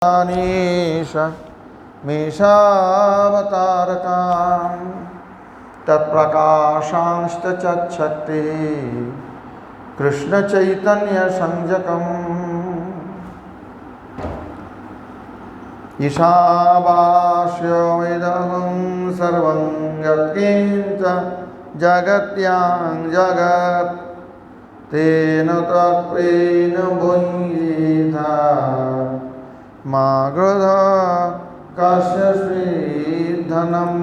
नीश मेषावतारकां तत्प्रकाशांश्च चक्षते कृष्णचैतन्यसंज्ञकम् ईशावास्यमिदं सर्वं यत्किञ्च जगत्यां जगत् तेन तत्त्वेन भुञ्जीता मा गृध कस्य श्रीधनम्।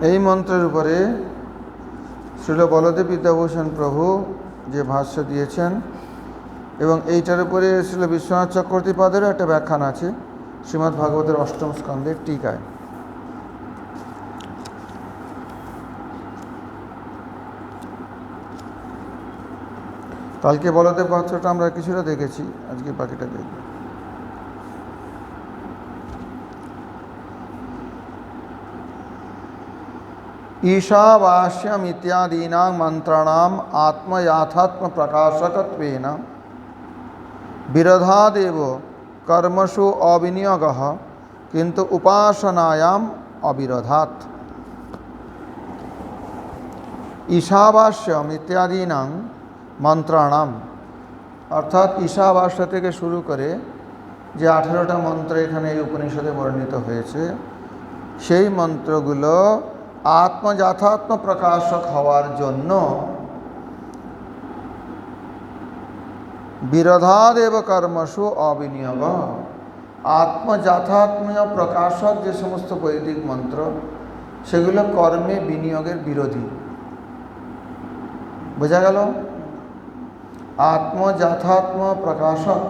এই মন্ত্রের উপরে শ্রীল বলদেব বিদ্যাভূষণ প্রভু যে ভাষ্য দিয়েছেন এবং এইটার উপরে শ্রীল বিশ্বনাথ চক্রবর্তীপাদেরও একটা ব্যাখ্যান আছে শ্রীমদ্ ভাগবতের অষ্টম স্কন্ধের টিকায়। কালকে বলদেব ভাষ্যটা আমরা কিছুটা দেখেছি, আজকে বাকিটা দেখব। ईशावास्यम इत्यादीनां मंत्राणाम आत्मयाथात्म प्रकाशकत्वेन विरोधादेव कर्मसु अविनियोगः किंतु उपासनायाम अविरोधात्। ईशावास्यम इत्यादीनां मंत्राणाम अर्थात ईशावास्य থেকে শুরু করে যে 18টা মন্ত্র এখানে এই উপনিষদে বর্ণিত হয়েছে সেই মন্ত্রগুলো আত্মযাথাত্ম প্রকাশক হওয়ার জন্য বিরোধাদেব কর্মসু অবিনিয়োগ, আত্মযাথাত্মীয় প্রকাশক যে সমস্ত বৈদিক মন্ত্র সেগুলো কর্মে বিনিয়োগের বিরোধী। বোঝা গেল? আত্মযাথাত্ম প্রকাশক,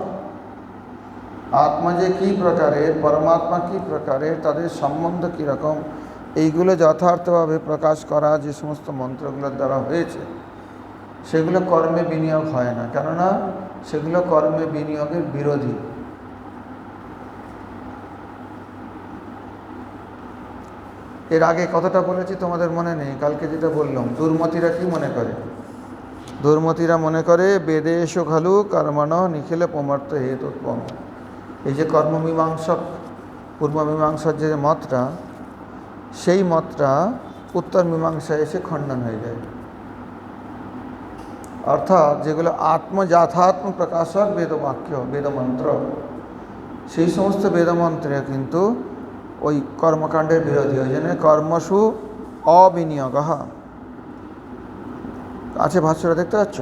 আত্মা যে কী প্রকারের, পরমাত্মা কী প্রকারের, তাদের সম্বন্ধ কীরকম, এইগুলো যথার্থভাবে প্রকাশ করা যে সমস্ত মন্ত্রগুলোর দ্বারা হয়েছে সেগুলো কর্মে বিনিয়োগ হয় না, কেননা সেগুলো কর্মে বিনিয়োগের বিরোধী। এর আগে কতটা বলেছি তোমাদের মনে নেই? কালকে যেটা বললাম, দুর্মতিরা কি মনে করে? দুর্মতিরা মনে করে বেদেশু খালু কর্মণ নিখিল পমর্থ হেতুৎপম। এই যে কর্মমীমাংসক, পূর্বমীমাংসার যে মতটা, সেই মতটা উত্তর মীমাংসায় এসে খণ্ডন হয়ে যায়। অর্থাৎ যেগুলো আত্মযাথাত্ম প্রকাশক বেদবাক্য, বেদমন্ত্র, সেই সমস্ত বেদমন্ত্রে কিন্তু ওই কর্মকাণ্ডের বিরোধী। ওই জন্য কর্মসু অবিনিয়োগ আছে, ভাষ্যটা দেখতে পাচ্ছ?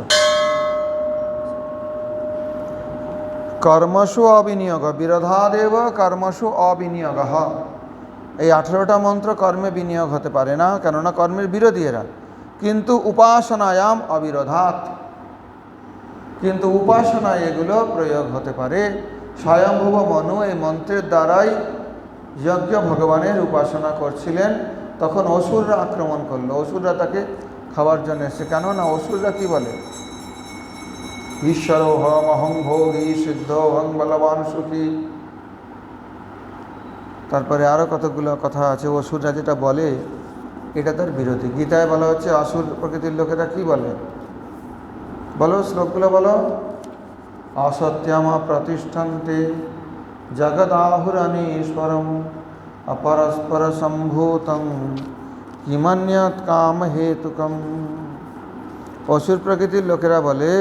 কর্মসু অবিনিয়োগ বিরোধাদেব কর্মসু অবিনিয়োগ। এই 18টা মন্ত্র কর্মে বিনিয়োগ হতে পারে না, কেননা কর্মের বিরোধী এরা। কিন্তু উপাসনায়াম অবিরোধাৎ, কিন্তু উপাসনায় এগুলো প্রয়োগ হতে পারে। স্বয়ংভুব মনু এই মন্ত্রের দ্বারাই যজ্ঞ ভগবানের উপাসনা করছিলেন, তখন অসুররা আক্রমণ করলো। অসুররা তাকে খাওয়ার জন্য এসে, কেননা অসুররা কি বলে? ঈশ্বর হম অহং ভোগী সিদ্ধ হং বলবান সুখী। তারপরে আরও কতগুলো কথা আছে। অসুররা যেটা বলে এটা তার বিরোধী। গীতায় বলা হচ্ছে আসুর প্রকৃতির লোকেরা কি বলে? বলো, শ্লোকগুলো বলো। অসত্যম প্রতিষ্ঠন্তে জগদাহুরনীশ্বরম অপরস্পর সম্ভূতং কিমন্যৎ কাম হেতুকম। অসুর প্রকৃতির লোকেরা বলে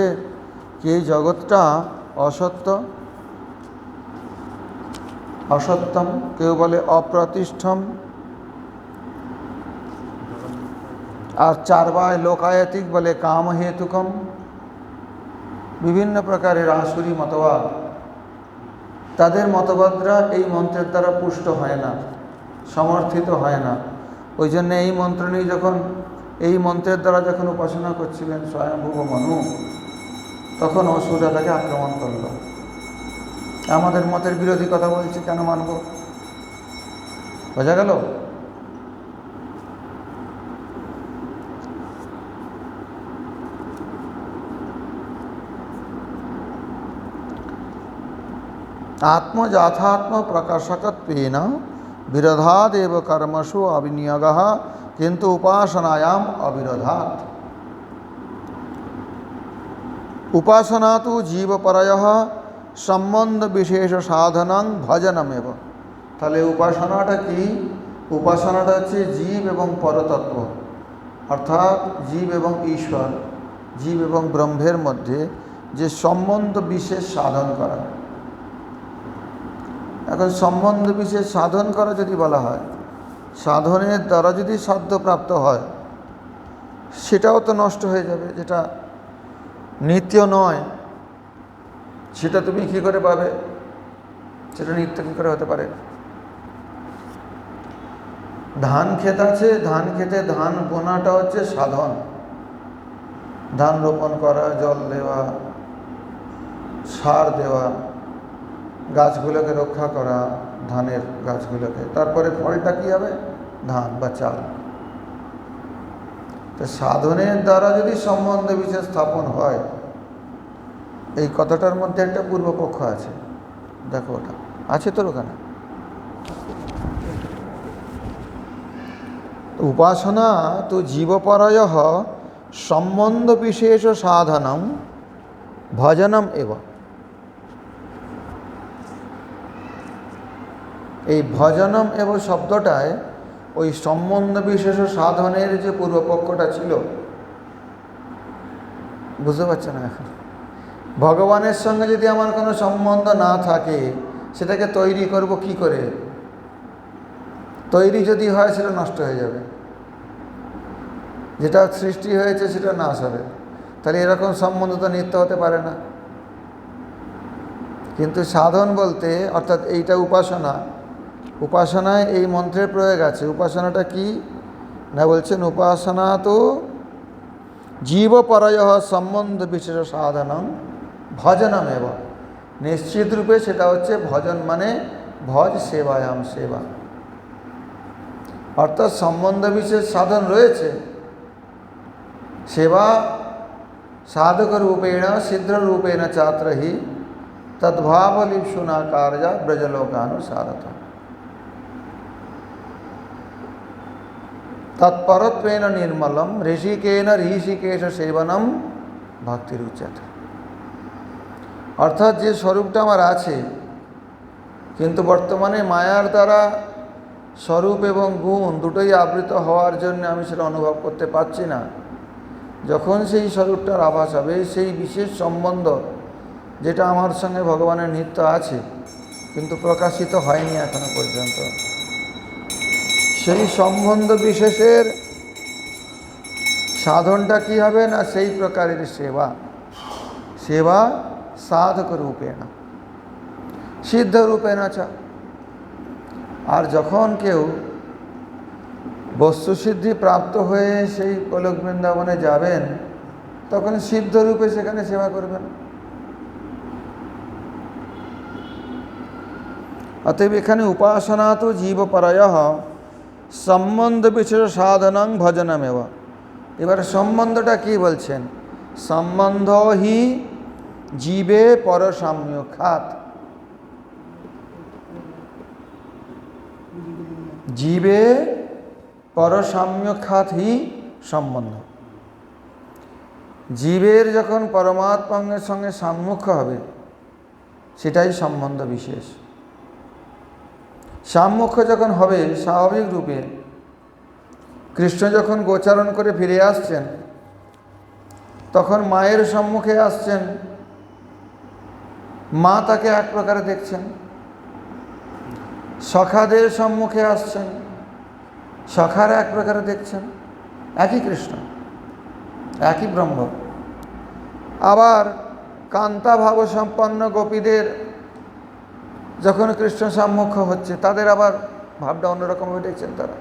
কি এই জগৎটা অসত্য, অসত্যম, কেউ বলে অপ্রতিষ্ঠম, আর চারবায় লোকায়তিক বলে কাম হেতুকম। বিভিন্ন প্রকারের আসুরি মতবাদ, তাদের মতবাদরা এই মন্ত্রের দ্বারা পুষ্ট হয় না, সমর্থিত হয় না। ওই জন্য এই মন্ত্র নিয়ে যখন, এই মন্ত্রের দ্বারা যখন উপাসনা করছিলেন স্বয়ংভুব মনু, তখন অসুররা তাকে আক্রমণ করল। আমাদের মতের বিরোধী কথা বলছে, কেন মানব? বোঝা গেল? आत्मजाथात्म प्रकाशकत्वेन বিরোধাদেব কর্মসু অবিনিয়োগः কিন্তু উপাসনায়াম অবিরোধাৎ। উপাসনা তো জীবপরয়ঃ সম্বন্ধ বিশেষ সাধনং ভজনমেব। তাহলে উপাসনাটা কি? উপাসনাটা হচ্ছে জীব এবং পরতত্ত্ব, অর্থাৎ জীব এবং ঈশ্বর, জীব এবং ব্রহ্মের মধ্যে যে সম্বন্ধ বিশেষ সাধন করা। এখন সম্বন্ধ বিশেষ সাধন করা যদি বলা হয়, সাধনের দ্বারা যদি সাধ্যপ্রাপ্ত হয়, সেটাও তো নষ্ট হয়ে যাবে। যেটা নিত্য নয় সেটা তুমি কী করে পাবে? সেটা নিত্য কী করে হতে পারে? ধান ক্ষেত আছে, ধান খেতে ধান বোনাটা হচ্ছে সাধন। ধান রোপণ করা, জল দেওয়া, সার দেওয়া, গাছগুলোকে রক্ষা করা, ধানের গাছগুলোকে, তারপরে ফলটা কী হবে? ধান বা চাল। তো সাধনের দ্বারা যদি সম্বন্ধ বিশেষ স্থাপন হয়, এই কথাটার মধ্যে একটা পূর্বপক্ষ আছে। দেখো ওটা আছে তোর ওখানে। উপাসনা তো জীবপরয়ঃ সম্বন্ধ বিশেষ সাধনম ভজনম এব। এই ভজনম এব শব্দটায় ওই সম্বন্ধ বিশেষ সাধনের যে পূর্বপক্ষটা ছিল, বুঝতে পারছো না? এখন ভগবানের সঙ্গে যদি আমার কোনো সম্বন্ধ না থাকে, সেটাকে তৈরি করব কি করে? তৈরি যদি হয় সেটা নষ্ট হয়ে যাবে, যেটা সৃষ্টি হয়েছে সেটা নাশ হবে। তাহলে এরকম সম্বন্ধ তো নিত্য হতে পারে না। কিন্তু সাধন বলতে অর্থাৎ এইটা উপাসনা, উপাসনায় এই মন্ত্রের প্রয়োগ আছে। উপাসনাটা কি না বলছেন? উপাসনা তো জীবপরয়ঃ সম্বন্ধ বিশেষ সাধনং ভজনমেব। নিশ্চিত রূপে সেটা হচ্ছে ভজন, মানে ভজ সেবায়াম, সেবা। অর্থাৎ সম্বন্ধ বিশেষ সাধন রয়েছে, সেবা সাধক রূপেণ সিদ্ধ রূপেণ চাত্রহি তদ্ভাব লিপ্সুনা কার্যা ব্রজলোকানুসারত। তৎপরত্বেন নির্মলম ঋষিকেন ঋষিকেশ সেবনম ভক্তির উচ্যতে। অর্থাৎ যে স্বরূপটা আমার আছে, কিন্তু বর্তমানে মায়ার দ্বারা স্বরূপ এবং গুণ দুটোই আবৃত হওয়ার জন্য আমি সেটা অনুভব করতে পারছি না। যখন সেই স্বরূপটার আভাস হবে, সেই বিশেষ সম্বন্ধ যেটা আমার সঙ্গে ভগবানের নিত্য আছে কিন্তু প্রকাশিত হয়নি এখনো পর্যন্ত, সেই সম্বন্ধ বিশেষের সাধনটা কী হবে না? সেই প্রকারের সেবা। সেবা সাধক রূপেণ সিদ্ধ রূপেণ চ। আর যখন কেউ বস্তুসিদ্ধি প্রাপ্ত হয়ে সেই গোলক বৃন্দাবনে যাবেন, তখন সিদ্ধ রূপে সেখানে সেবা করবেন। অতএব এখানে উপাসনা তো জীবপরয়ঃ সম্বন্ধ বিশেষ সাধনং ভজনমেব। এবার সম্বন্ধটা কি বলছেন? সম্বন্ধ হি জীবে পরসাম্যখাত। জীবে পরসাম্যখাত হি সম্বন্ধ। জীবের যখন পরমাত্মার সঙ্গে সাম্যখ্য হবে, সেটাই সম্বন্ধ বিশেষ। সাম্যখ্য যখন হবে স্বাভাবিক রূপে, কৃষ্ণ যখন গোচারণ করে ফিরে আসছেন, তখন মায়ের সম্মুখে আসছেন, মা তাকে এক প্রকারে দেখছেন। সখাদের সম্মুখে আসছেন, সখারা এক প্রকারে দেখছেন। একই কৃষ্ণ, একই ব্রহ্ম। আবার কান্তা ভাব সম্পন্ন গোপীদের যখন কৃষ্ণ সম্মুখ হচ্ছে, তাদের আবার ভাবটা অন্যরকমভাবে দেখছেন তারা।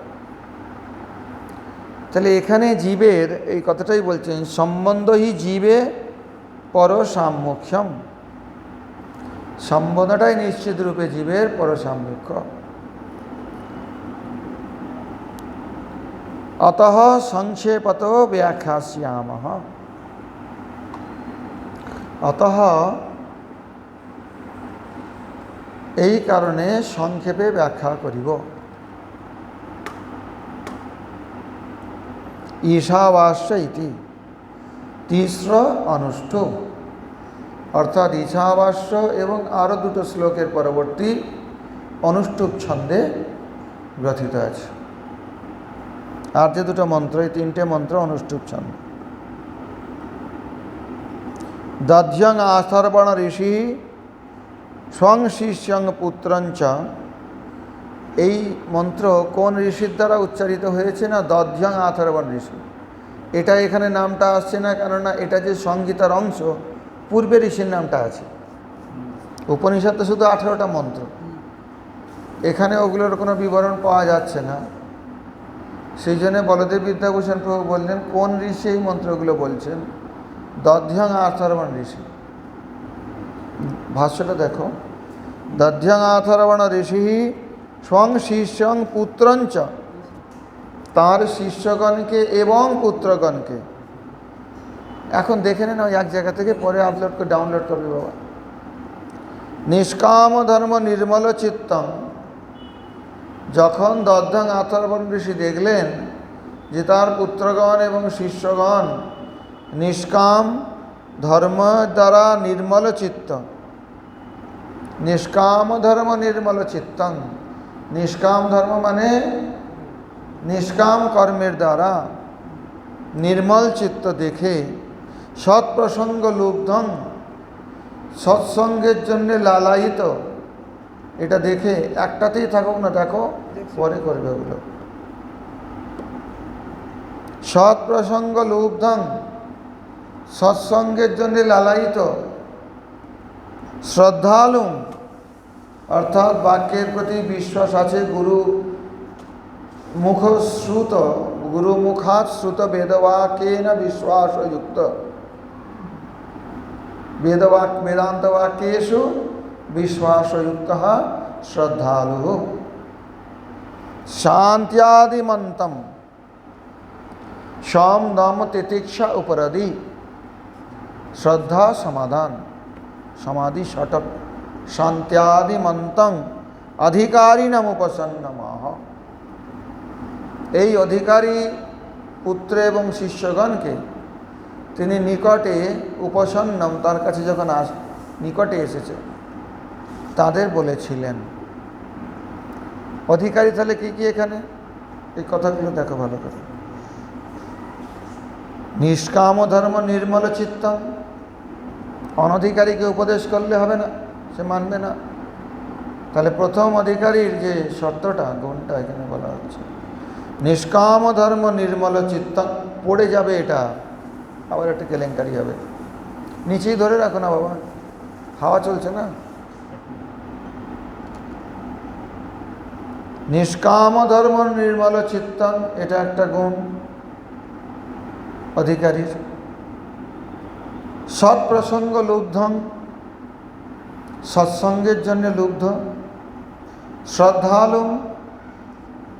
তাহলে এখানে জীবের এই কথাটাই বলছেন, সম্বন্ধ হি জীবে পরসাম্যক্ষম। সম্বন্ধটাই নিশ্চিত রূপে জীবের পরসাম্যক্ষ। অতঃ সংক্ষেপত ব্যাখ্যাস্যামঃ। অতঃ এই কারণে সংক্ষেপে ব্যাখ্যা করিব। ঈশাবাস্য ইতি তিস্র অনুষ্ঠুপ, অর্থাৎ ঈশাবাস্য এবং আরও দুটো শ্লোকের পরবর্তী অনুষ্ঠুপ ছন্দে গ্রথিত আছে। আর যে দুটো মন্ত্র, এই তিনটে মন্ত্র অনুষ্ঠুপ ছন্দ। দধ্যং আথর্বণ ঋষি স্বং শিষ্যং পুত্রঞ্চ, এই মন্ত্র কোন ঋষির দ্বারা উচ্চারিত হয়েছে? না দধ্যং আথর্বণ ঋষি। এটা এখানে নামটা আসছে না, কেননা এটা যে সংগীতার অংশ, পূর্বে ঋষির নামটা আছে। উপনিষদে শুধু 18টা মন্ত্র, এখানে ওগুলোর কোনো বিবরণ পাওয়া যাচ্ছে না। সেই জন্যে বলদেব বিদ্যাভূষণ প্রভু বললেন কোন ঋষি এই মন্ত্রগুলো বলছেন? দধ্যং আথর্বণ ঋষি। ভাষ্যটা দেখো, দধ্যং আথর্বণ ঋষি স্বং শিষ্যং পুত্রঞ্চ, তাঁর শিষ্যগণকে এবং পুত্রগণকে। এখন দেখে নেন ওই এক জায়গা থেকে, পরে আপলোড করে ডাউনলোড করবে বাবা। নিষ্কাম ধর্ম নির্মল চিত্তং, যখন দধ্যং আথর্বণ ঋষি দেখলেন যে তার পুত্রগণ এবং শিষ্যগণ নিষ্কাম ধর্ম দ্বারা নির্মল চিত্ত, নিষ্কাম ধর্ম নির্মল চিত্তং, নিষ্কাম ধর্ম মানে নিষ্কাম কর্মের দ্বারা নির্মল চিত্ত দেখে, সৎপ্রসঙ্গ লুব্ধং, সৎসঙ্গের জন্যে লালায়িত, এটা দেখে একটাতেই থাকুক না, দেখো পরে করবে ওগুলো। সৎপ্রসঙ্গ লুব্ধং, সৎসঙ্গের জন্যে লালায়িত, শ্রদ্ধালু, অর্থাৎ বাক্যের প্রতি বিশ্বাস আছে, গুরু মুখশ্রুত, গুরু মুখাৎ শ্রুত বেদবাক্যেন বিশ্বাসযুক্ত, বেদান্তবাক্যেষু বিশ্বাসযুক্ত শ্রদ্ধালু। শান্ত্যাদিমন্তম সম দম তিতিক্ষা উপরদি, শ্রদ্ধা সমাধান সমাধি ষটক, শান্ত্যাদিমন্তং অধিকারিণম উপসন্নমাহ, এই অধিকারী পুত্র এবং শিষ্যগণকে তিনি নিকটে উপসন্নম, তার কাছে যখন নিকটে এসেছে তাদের বলেছিলেন। অধিকারী তাহলে কি কি এখানে? এই কথাগুলো দেখো ভালো করে। নিষ্কাম ধর্ম নির্মল চিত্তং, অনধিকারীকে উপদেশ করলে হবে না, সে মানবে না। তাহলে প্রথম অধিকারীর যে শর্তটা, গুণটা এখানে বলা হচ্ছে। নিষ্কাম ধর্ম নির্মল চিত্তং, পড়ে যাবে এটা, আবার একটা কেলেঙ্কারি হবে। নিচেই ধরে রাখো না বাবা, হাওয়া চলছে না। নিষ্কাম ধর্ম নির্মল চিত্তং, এটা একটা গুণ অধিকারীর। সৎপ্রসঙ্গ লুব্ধং, সৎসঙ্গের জন্য লুব্ধ। শ্রদ্ধালু,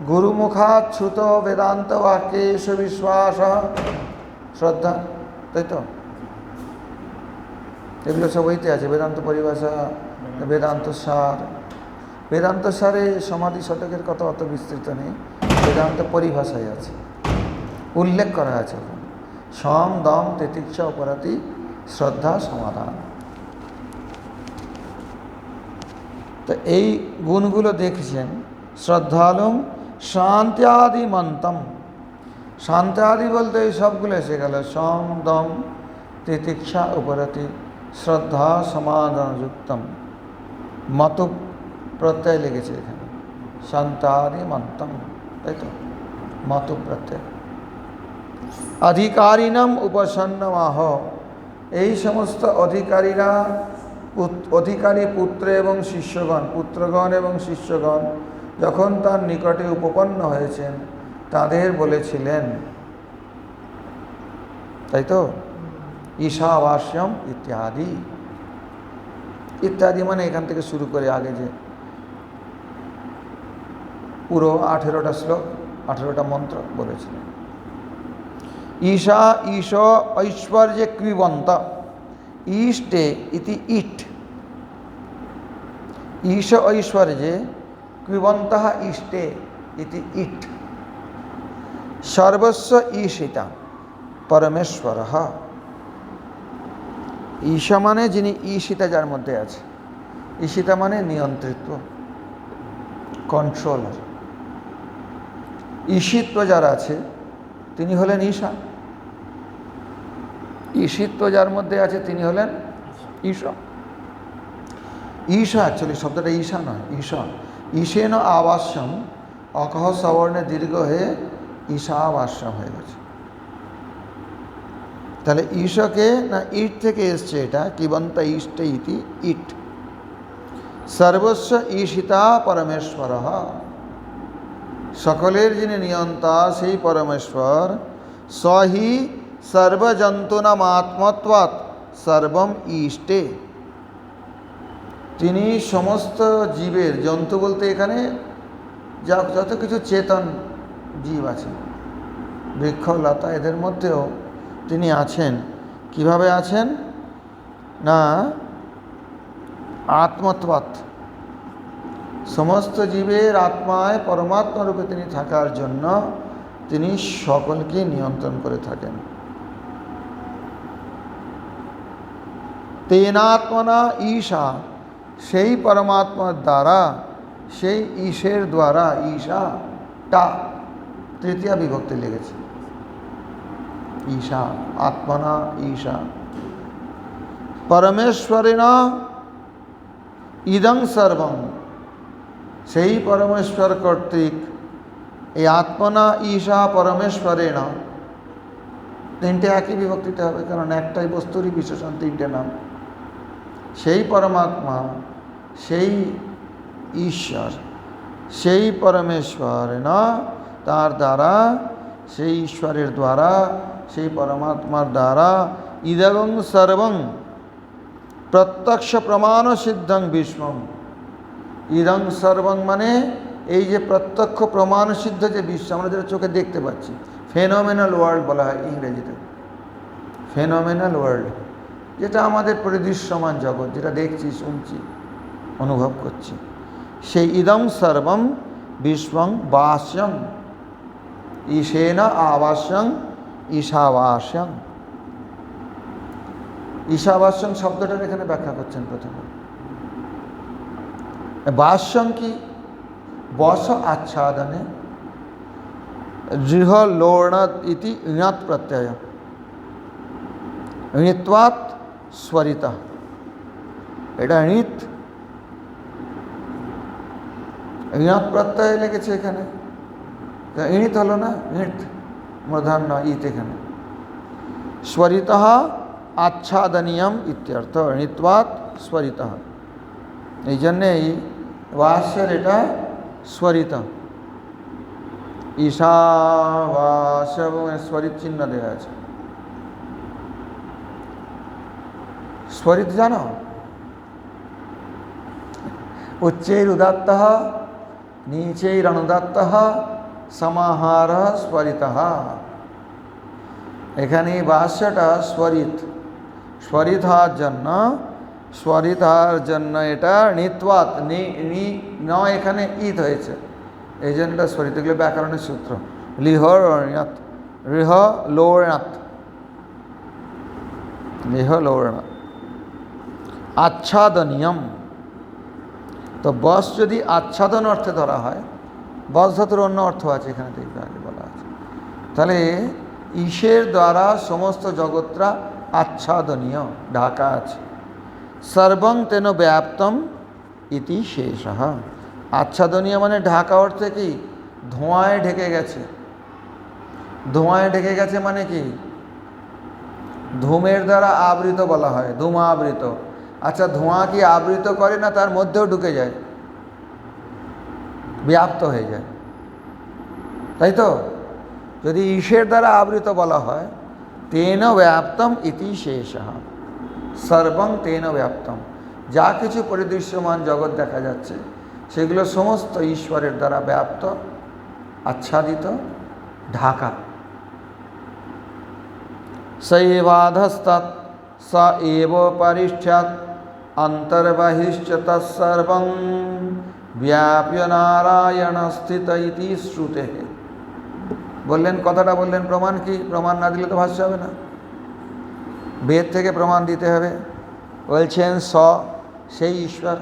গুরুমুখাৎ শ্রুত বেদান্ত বাক্যেষু বিশ্বাস, শ্রদ্ধা, তাই তো? এগুলো সব বইতে আছে, বেদান্ত পরিভাষা, বেদান্ত সার। বেদান্ত সারে সমাধি শতকের কথা অত বিস্তৃত নেই, বেদান্ত পরিভাষায় আছে, উল্লেখ করা আছে। সম দম তিতিক্ষা উপরতি শ্রদ্ধা সমাধান। তো এই গুণগুলো দেখছেন। শ্রদ্ধালুম শান্ত্যাদিমন্তম, শান্ত্যাদি বলতে এই সবগুলো এসে গেল। সম দম তিতিক্ষা উপরতি শ্রদ্ধা সমাধানযুক্তম, মত প্রত্যয় লেগেছে এখানে, শান্তাদিমন্তম, তাই তো? মত প্রত্যয়। অধিকারিণম উপসন্নমাহ, এই সমস্ত অধিকারীরা, অধিকারী পুত্র এবং শিষ্যগণ, পুত্রগণ এবং শিষ্যগণ যখন তার নিকটে উপপন্ন হয়েছেন তাদের বলেছিলেন, তাই তো? ঈশাবাস্যম ইত্যাদি। ইত্যাদি মানে এখান থেকে শুরু করে আগে যে পুরো 18টা শ্লোক, 18টা মন্ত্র বলেছিলেন। ঈশা ঈশ ঐশ্বর্যে ক্রিবন্ত, ইষ্টে ইতি ইট, ঈশ ঐশ্বর্যে ক্রিবন্ত ইষ্টে ইতি ইট। সর্বস্ব ঈশিতা পরমেশ্বর। ঈশা মানে যিনি ঈশিতা, যার মধ্যে আছে। ঈশিতা মানে নিয়ন্ত্রিত্ব, কন্ট্রোলার। ঈশিত্ব যার আছে তিনি হলেন ঈশা। ঈশিত্ব যার মধ্যে আছে তিনি হলেন ঈশা। ঈশা অ্যাকচুয়ালি শব্দটা ঈশা নয়, ঈশা। ঈশেন আবাস্যম, অকহ সবর্ণে দীর্ঘ হয়ে ঈশাবাস্যম হয়ে গেছে। তাহলে ঈশকে না ইট থেকে এসছে এটা, কিবন্ত ইষ্টে ইতি ইট। সর্বস্ব ঈশিতা পরমেশ্বর, সকলের যিনি নিয়ন্তা সেই পরমেশ্বর। সহি সর্বজন্তুনাম আত্মত্বাৎ সর্বম ঈষ্টে, তিনি সমস্ত জীবের, জন্তু বলতে এখানে যত কিছু চেতন জীব আছে, বৃক্ষ লতা, এদের মধ্যেও তিনি আছেন। কিভাবে আছেন না আত্মত্বাৎ, সমস্ত জীবের আত্মায় পরমাত্মা রূপে তিনি থাকার জন্য তিনি সকলকে নিয়ন্ত্রণ করে থাকেন। তেনাত্মনা ঈশা, সেই পরমাত্মার দ্বারা, সেই ঈশের দ্বারা, ঈশাটা তৃতীয়া বিভক্তি লেগেছে। ঈশা, আত্মনা ঈশা। পরমেশ্বরেণ ইদং সর্বং, সেই পরমেশ্বর কর্তৃক এই আত্মনা ঈশা পরমেশ্বরেণ, তিনটে একই বিভক্তিতে হবে, কারণ একটাই বস্তুরই বিশেষণ, তিনটে নাম। সেই পরমাত্মা, সেই ঈশ্বর, সেই পরমেশ্বর না, তার দ্বারা, সেই ঈশ্বরের দ্বারা, সেই পরমাত্মার দ্বারা ইদং সর্বং প্রত্যক্ষ প্রমাণ সিদ্ধং বিশ্বম। ইদং সর্বং মানে এই যে প্রত্যক্ষ প্রমাণ সিদ্ধ যে বিশ্ব, আমরা যেটা চোখে দেখতে পাচ্ছি, ফেনোমেনাল ওয়ার্ল্ড বলা হয় ইংরেজিতে। ফেনোমেনাল ওয়ার্ল্ড, যেটা আমাদের পরিদৃশ্যমান জগৎ, যেটা দেখছি, শুনছি, অনুভব করছি, সেই ইদং সর্বম বিশ্বং বাস্যং ঈশেন আবাস্যং ঈশাবাস্যং। ঈশাবাস্যং শব্দটার এখানে ব্যাখ্যা করছেন প্রথমে। বাস্যং কি? বস আচ্ছাদনে, দৃঢ় লোড়নাৎ ইতি ঋণাৎ প্রত্যয়, ঋণিত্বাৎ স্বরিতা। এটা ঋণিত, ঋণাৎ প্রত্যয় লেগেছে এখানে, ঋণিত হলো না, ঋণিত মূর্ধন্য ইত এখানে। স্বরিতঃ আচ্ছাদনীয়ম ইত্যর্থ, ঋণিত্বাৎ স্বরিতঃ। এই জন্যেই বাস্যের এটা স্বরিত। ঈশাবাস্য এবং স্বরিত চিহ্ন দেওয়া আছে। স্বরিত জানো? উচ্চৈরুদাত্ত নীচৈরনুদাত্ত সমাহার স্বরিত। এখানে ভাষ্যটা স্বরিত, স্বরিত হওয়ার জন্য, স্বরিত হওয়ার জন্য এটা ণিত্বাৎ, ন এখানে ইত হয়েছে, এই জন্য এটা স্বরিত। এগুলো ব্যাকরণের সূত্র। লিহ ঋণাৎ, ঋহ লোড়নাৎ, লিহ লোড়নাৎ। আচ্ছাদনীয়ম, তো বস যদি আচ্ছাদন অর্থে ধরা হয়, বস ধাতুর অন্য অর্থ আছে এখানে, দেখবে আগে বলা আছে। তাহলে ঈশের দ্বারা সমস্ত জগৎরা আচ্ছাদনীয়, ঢাকা আছে। সর্বং তেন ব্যাপ্তম ইতি শেষঃ। আচ্ছাদনীয় মানে ঢাকা অর্থে কি? ধোঁয়ায় ঢেকে গেছে। ধোঁয়ায় ঢেকে গেছে মানে কি? ধূমের দ্বারা আবৃত বলা হয়, ধূমাবৃত। আচ্ছা, ধোঁয়া কি আবৃত করে না তার মধ্যেও ঢুকে যায়, ব্যাপ্ত হয়ে যায়, তাই তো? যদি ঈশের দ্বারা আবৃত বলা হয়, তেন ব্যাপ্তম ইতি শেষঃ, সর্বং তেন ব্যাপ্তম। যা কিছু পরিদৃশ্যমান জগৎ দেখা যাচ্ছে সেগুলো সমস্ত ঈশ্বরের দ্বারা ব্যাপ্ত, আচ্ছাদিত, ঢাকা। সৈবাধস্তাৎ স এব পরিষ্ঠ্যাৎ অন্তর্বহিশ্চ তৎসর্বং ব্যাপ্য নারায়ণ স্থিত ইতি শ্রুতে। বললেন, কথাটা বললেন, প্রমাণ কি? প্রমাণ না দিলে তো ভাষ্য হবে না, বেদ থেকে প্রমাণ দিতে হবে। বলছেন স, সেই ঈশ্বর,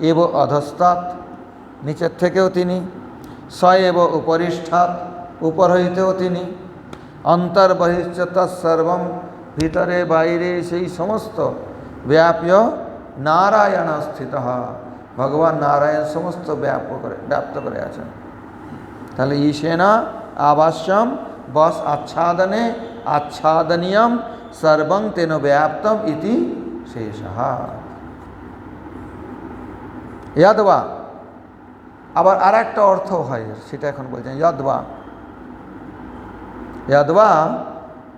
এব অধস্তাৎ, নিচের থেকেও তিনি, স এব উপরিষ্ঠাৎ, উপর হইতেও তিনি, অন্তর্বহিশ্চ তৎসর্বম, ভিতরে বাইরে সেই সমস্ত, ব্যাপ্য নারায়ণ স্থিত, ভগবান নারায়ণ সমস্ত ব্যাপ্ত করে আছেন। তাহলে ঈশেনা আবাস্যম বস আচ্ছাদনে আচ্ছাদনীয়ম সর্বং তেন ব্যাপ্তম ইতি শেষঃ। যদ্বা, আবার আর একটা অর্থ হয়, সেটা এখন বলছেন। যদ্বা যদ্বা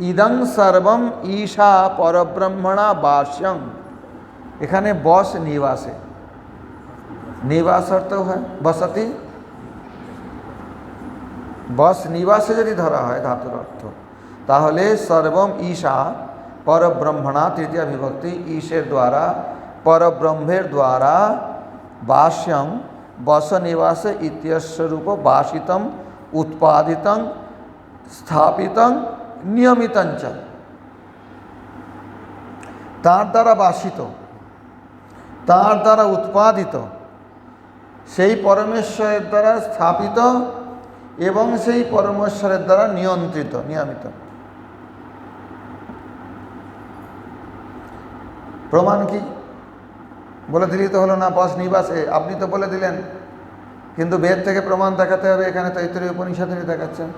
ইদং সর্বম ঈশা পরব্রহ্মণা বাস্যং, এখানে বস নিবাসে, নিবাস অর্থ হয় বসতি, বস নিবাসে যদি ধরা হয় ধাতুর অর্থ, তাহলে সর্বম ঈশা পরব্রহ্মণা, তৃতীয় বিভক্তি, ঈশের দ্বারা, পরব্রহ্মের দ্বারা, বাস্যং বস নিবাসে ইত্যস্বরূপ বাসিতং উৎপাদিতং স্থাপিতং নিয়মিতং চ, তার দ্বারা বাসিত, তার দ্বারা উৎপাদিত, সেই পরমেশ্বরের দ্বারা স্থাপিত এবং সেই পরমেশ্বরের দ্বারা নিয়ন্ত্রিত, নিয়মিত। প্রমাণ কি? বলে দিলেই তো হলো না বস নিবাসে, আপনি তো বলে দিলেন, কিন্তু বেদ থেকে প্রমাণ দেখাতে হবে। এখানে তৈত্তরীয় উপনিষদে দেখাচ্ছেন,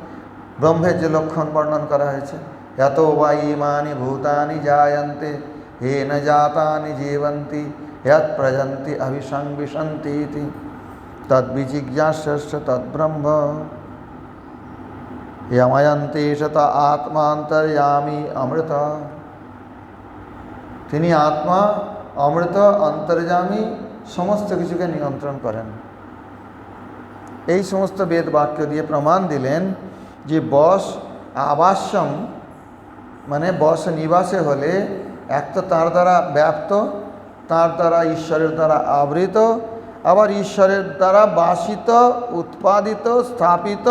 ব্রহ্মের যে লক্ষণ বর্ণন করা হয়েছে, এত বা ইমানি ভূতানি জায়ন্তে হে ন জাতানি জীবন্তি যৎ প্রজন্তি অভিসংবিশন্তি ইতি তদ্বিজিজ্ঞাস্য তদ্ব্রহ্ম यमयन्ति शत आत्मान्तर्यामी अमृत, তিনি আত্মা, অমৃত, অন্তর্যামী, সমস্ত কিছুকে নিয়ন্ত্রণ করেন। এই সমস্ত বেদ বাক্য দিয়ে প্রমাণ দিলেন যে বস আবাস্যম মানে বস নিবাসে হলে এক তো তার দ্বারা ব্যাপ্ত, তার দ্বারা ঈশ্বরের দ্বারা আবৃত, আবার ঈশ্বরের দ্বারা বাসিত, উৎপাদিত, স্থাপিত,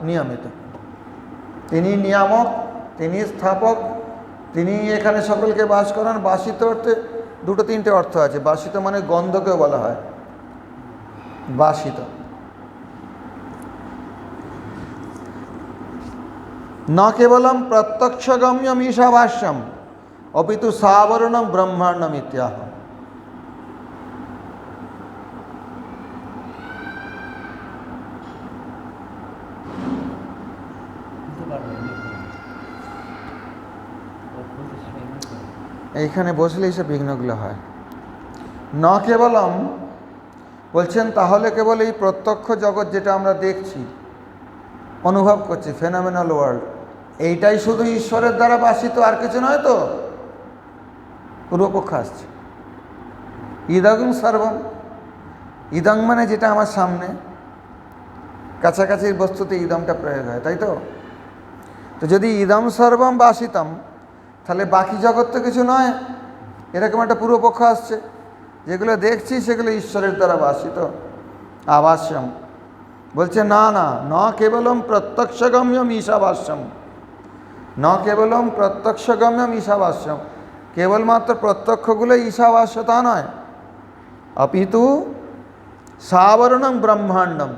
নিয়মিত। তিনি নিয়ামক, তিনি স্থাপক, তিনি এখানে সকলকে বাস করান। বাসিত অর্থে দুটো তিনটে অর্থ আছে। বাসিত মানে গন্ধকেও বলা হয় বাসিত। ন কেবলম প্রত্যক্ষগম্যম ঈশাভাস্যম অপিতু সাবরণম ব্রহ্মাণ্ডম ইত্যাহ। এইখানে বসলেই সে বিঘ্নগুলো হয়। ন কেবলম বলছেন, তাহলে কেবল এই প্রত্যক্ষ জগৎ যেটা আমরা দেখছি, অনুভব করছি, ফেনোমেনাল ওয়ার্ল্ড, এইটাই শুধু ঈশ্বরের দ্বারা বাসিত, আর কিছু নয় তো? পূর্বপক্ষ আসছে। ইদং সর্বম, ইদং মানে যেটা আমার সামনে, কাছাকাছির বস্তুতে ইদমটা প্রয়োগ হয়, তাই তো? তো যদি ইদম সর্বম বাসিতম, তাহলে বাকি জগৎ তো কিছু নয়, এরকম একটা পূর্বপক্ষ আসছে। যেগুলো দেখছি সেগুলো ঈশ্বরের দ্বারা বাসিত, আবাস্যম। বলছে না না, ন কেবলম প্রত্যক্ষগম্যম ঈশাভাস্যম, ন কেবলম প্রত্যক্ষগম্যম ঈশাভাস্যম, কেবলমাত্র প্রত্যক্ষগুলো ঈশাভাস্য তা নয়। অপিতু সাবরণং ব্রহ্মাণ্ডম,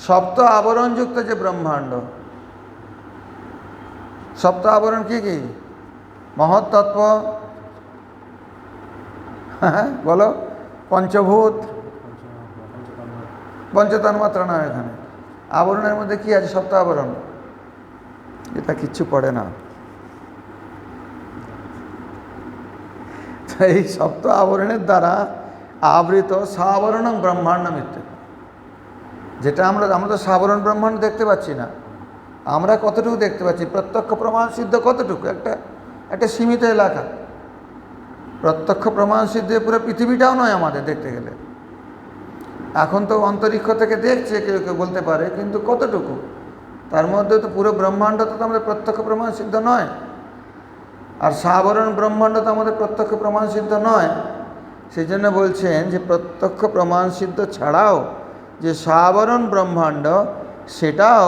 সপ্ত আবরণযুক্ত যে ব্রহ্মাণ্ড। সপ্ত আবরণ কি কি? মহত্তত্ত্ব, হ্যাঁ বলো, পঞ্চভূত, পঞ্চতন্মাত্রা না। এখানে আবরণের মধ্যে কি আছে? সপ্ত আবরণ। এটা কিচ্ছু পড়ে না। এই সপ্ত আবরণের দ্বারা আবৃত সাবরণং ব্রহ্মাণ্ডম ইত্যাদি, যেটা আমরা তো সাবরণ ব্রহ্মাণ্ড দেখতে পাচ্ছি না। আমরা কতটুকু দেখতে পাচ্ছি? প্রত্যক্ষ প্রমাণ সিদ্ধ কতটুকু? একটা সীমিত এলাকা। প্রত্যক্ষ প্রমাণ সিদ্ধ পুরো পৃথিবীটাও নয় আমাদের দেখতে গেলে। এখন তো অন্তরিক্ষ থেকে দেখছে, কেউ কেউ বলতে পারে, কিন্তু কতটুকু? তার মধ্যে তো পুরো ব্রহ্মাণ্ড তো আমাদের প্রত্যক্ষ প্রমাণ সিদ্ধ নয়। আর সাবরণ ব্রহ্মাণ্ড তো আমাদের প্রত্যক্ষ প্রমাণ সিদ্ধ নয়। সেই জন্য বলছেন যে প্রত্যক্ষ প্রমাণ সিদ্ধ ছাড়াও যে সাবরণ ব্রহ্মাণ্ড, সেটাও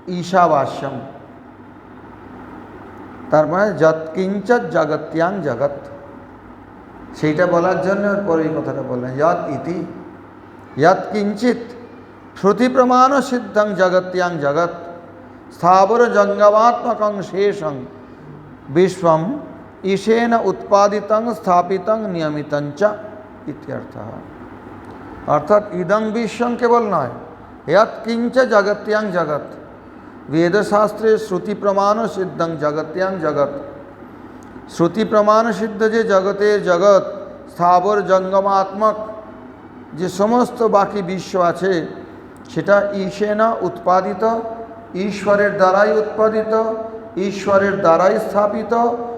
ঈশাবাস্যম, তার মানে যৎকিঞ্চিৎ জগত্যাং জগৎ, সেইটা বলার জন্য পরে এই কথাটা বললেন, যৎ ইতি যৎকিঞ্চিৎ শ্রুতি প্রমাণ সিদ্ধং জগত্যাং জগৎ স্থাবর জঙ্গমাত্মকং শেষং বিশ্বম ঈশেন উৎপাদিতং স্থাপিতং নিয়মিতং চ ইত্যর্থঃ। অর্থাৎ ইদং বিশ্বং কেবল নয়, যৎকিঞ্চ জগত্যাং জগৎ, বেদশাস্ত্রে শ্রুতি প্রমাণ সিদ্ধং জগত্যাং জগৎ, শ্রুতি প্রমাণ সিদ্ধ যে জগতের জগৎ, স্থাবর জঙ্গমাত্মক যে সমস্ত বাকি বিশ্ব আছে, সেটা ঈশেনা উৎপাদিত, ঈশ্বরের দ্বারাই উৎপাদিত, ঈশ্বরের দ্বারাই স্থাপিত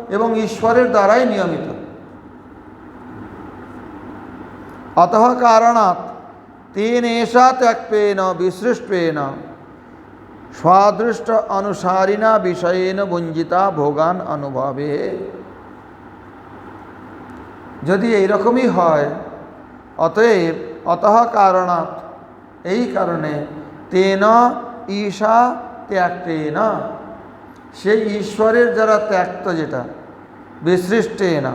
এবং ঈশ্বরের দ্বারাই নিয়মিত। अतः कारणात् तेन एषा त्यक्तेन विसृष्टेन स्वादृष्ट अनुसारिणा विषयेन भुञ्जिता भोगान अनुभवे। যদি এইরকমই হয়, অতএব অতः কারণাৎ, এই কারণে, তেন ঈশা ত্যাক্তেন, সেই ঈশ্বরের যারা ত্যাক্ত, যেটা বিসৃষ্টেন,